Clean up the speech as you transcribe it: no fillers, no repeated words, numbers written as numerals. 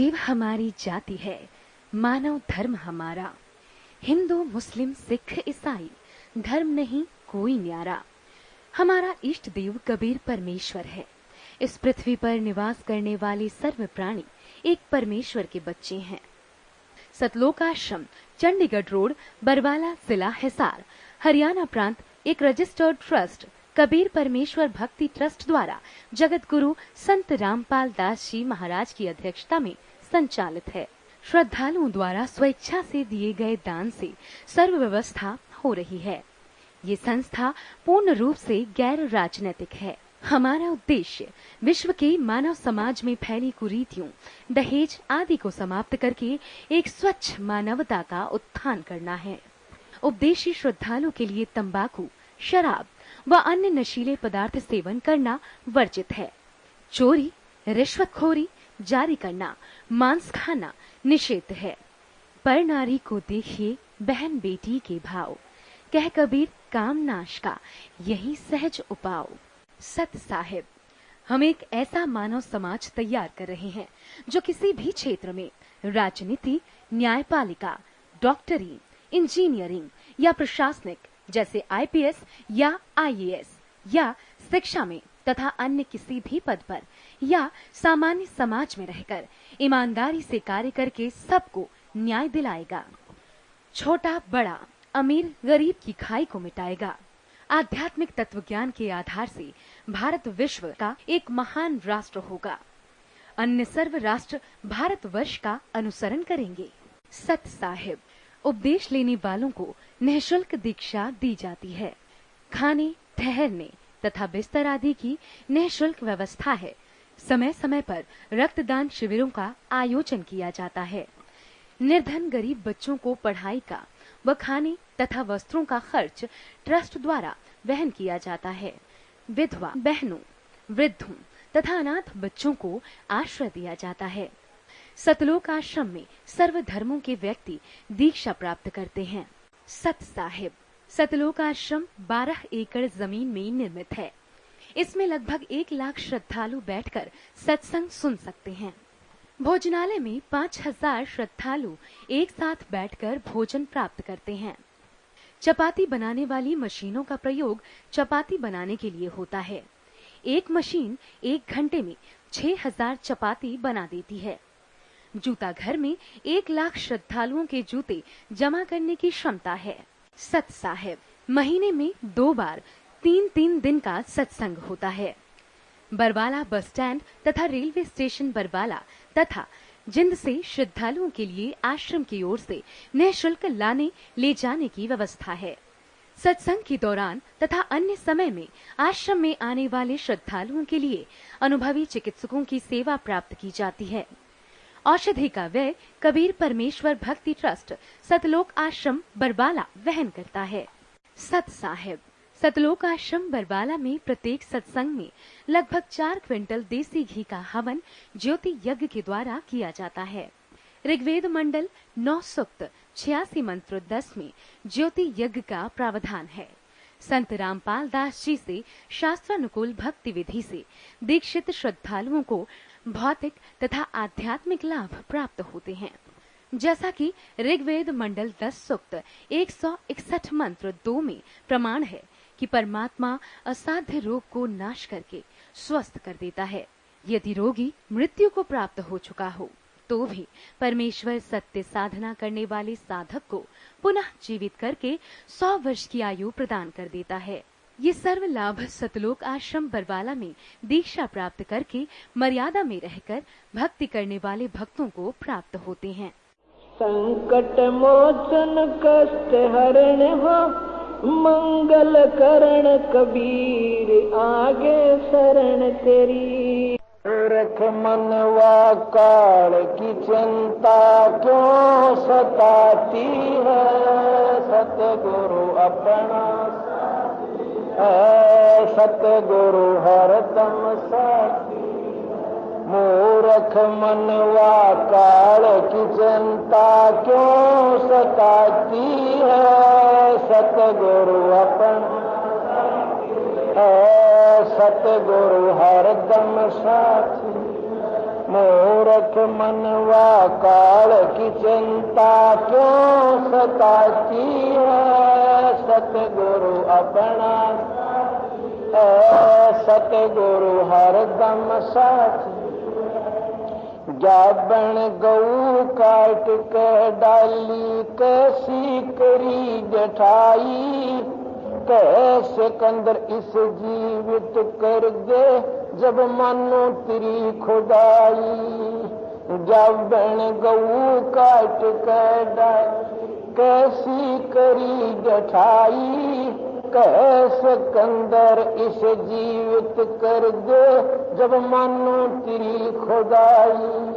जीव हमारी जाति है, मानव धर्म हमारा। हिंदू मुस्लिम सिख ईसाई धर्म नहीं कोई न्यारा। हमारा इष्ट देव कबीर परमेश्वर है। इस पृथ्वी पर निवास करने वाले सर्व प्राणी एक परमेश्वर के बच्चे हैं। सतलोक आश्रम, चंडीगढ़ रोड, बरवाला, जिला हिसार, हरियाणा प्रांत एक रजिस्टर्ड ट्रस्ट कबीर परमेश्वर भक्ति ट्रस्ट द्वारा जगत गुरु संत रामपाल दास जी महाराज की अध्यक्षता में संचालित है। श्रद्धालुओं द्वारा स्वेच्छा से दिए गए दान से सर्व व्यवस्था हो रही है। ये संस्था पूर्ण रूप से गैर राजनीतिक है। हमारा उद्देश्य विश्व के मानव समाज में फैली कुरीतियों, दहेज आदि को समाप्त करके एक स्वच्छ मानवता का उत्थान करना है। उपदेशी श्रद्धालु के लिए तंबाकू, शराब व अन्य नशीले पदार्थ सेवन करना वर्जित है। चोरी, रिश्वतखोरी, जारी करना, मांस खाना निषिद्ध है। पर नारी को देखिए बहन बेटी के भाव, कह कबीर काम नाश का यही सहज उपाव। सत साहिब, हम एक ऐसा मानव समाज तैयार कर रहे हैं जो किसी भी क्षेत्र में राजनीति, न्यायपालिका, डॉक्टरी, इंजीनियरिंग या प्रशासनिक जैसे आईपीएस या आईएएस या शिक्षा में तथा अन्य किसी भी पद पर या सामान्य समाज में रहकर ईमानदारी से कार्य करके सबको न्याय दिलाएगा। छोटा बड़ा, अमीर गरीब की खाई को मिटाएगा। आध्यात्मिक तत्व ज्ञान के आधार से भारत विश्व का एक महान राष्ट्र होगा। अन्य सर्व राष्ट्र भारतवर्ष का अनुसरण करेंगे। सत साहिब, उपदेश लेने वालों को निःशुल्क दीक्षा दी जाती है। खाने, ठहरने तथा बिस्तर आदि की निःशुल्क व्यवस्था है। समय समय पर रक्तदान शिविरों का आयोजन किया जाता है। निर्धन गरीब बच्चों को पढ़ाई का व खाने तथा वस्त्रों का खर्च ट्रस्ट द्वारा वहन किया जाता है। विधवा बहनों, वृद्धों तथा अनाथ बच्चों को आश्रय दिया जाता है। सतलोक आश्रम में सर्व धर्मों के व्यक्ति दीक्षा प्राप्त करते हैं। सत साहिब, सतलोक आश्रम 12 एकड़ जमीन में निर्मित है। इसमें लगभग 1 लाख श्रद्धालु बैठकर सत्संग सुन सकते हैं। भोजनालय में 5000 श्रद्धालु एक साथ बैठकर भोजन प्राप्त करते हैं। चपाती बनाने वाली मशीनों का प्रयोग चपाती बनाने के लिए होता है। एक मशीन 1 घंटे में 6000 चपाती बना देती है। जूता घर में 1 लाख श्रद्धालुओं के जूते जमा करने की क्षमता है। सत साहिब, महीने में 2 बार 3-3 दिन का सत्संग होता है। बरवाला बस स्टैंड तथा रेलवे स्टेशन बरवाला तथा जिंद से श्रद्धालुओं के लिए आश्रम की ओर से निःशुल्क लाने ले जाने की व्यवस्था है। सत्संग के दौरान तथा अन्य समय में आश्रम में आने वाले श्रद्धालुओं के लिए अनुभवी चिकित्सकों की सेवा प्राप्त की जाती है। औषधि का व्यय कबीर परमेश्वर भक्ति ट्रस्ट सतलोक आश्रम बरवाला वहन करता है। सत साहिब, सतलोक आश्रम बरवाला में प्रत्येक सत्संग में लगभग 4 क्विंटल देसी घी का हवन ज्योति यज्ञ के द्वारा किया जाता है। ऋग्वेद मंडल 9 सूक्त 86 मंत्र 10 में ज्योति यज्ञ का प्रावधान है। संत रामपाल दास जी से शास्त्रानुकूल भक्ति विधि से दीक्षित श्रद्धालुओं को भौतिक तथा आध्यात्मिक लाभ प्राप्त होते हैं। जैसा कि ऋग्वेद मंडल 10 सूक्त 161 मंत्र 2 में प्रमाण है कि परमात्मा असाध्य रोग को नाश करके स्वस्थ कर देता है। यदि रोगी मृत्यु को प्राप्त हो चुका हो तो भी परमेश्वर सत्य साधना करने वाले साधक को पुनः जीवित करके 100 वर्ष की आयु प्रदान कर देता है। ये सर्व लाभ सतलोक आश्रम बरवाला में दीक्षा प्राप्त करके मर्यादा में रहकर भक्ति करने वाले भक्तों को प्राप्त होते हैं। संकट मोचन कष्ट हरण हो, मंगल करण कबीर आगे शरण तेरी। रख मनवा काल की चिंता क्यों सताती है, सतगुरु अपना सतगुरु हरदम साथी। मूर्ख मनवा काल की चिंता क्यों सताती है, सतगुरु अपना सतगुरु हरदम साथी। मूर्ख मनवा काल की चिंता क्यों सताती है। सतगुरु अपना सतगुरु हरदम साथी। जाबन गऊ काट के डाली कैसी करी जठाई। कैसे कंदर इस जीवित कर दे जब मानो तेरी खुदाई। जाबन गऊ काट के डाली कैसी करी जठाई। कैसे कंदर इसे जीवित कर दे जब मानो तेरी खुदाई।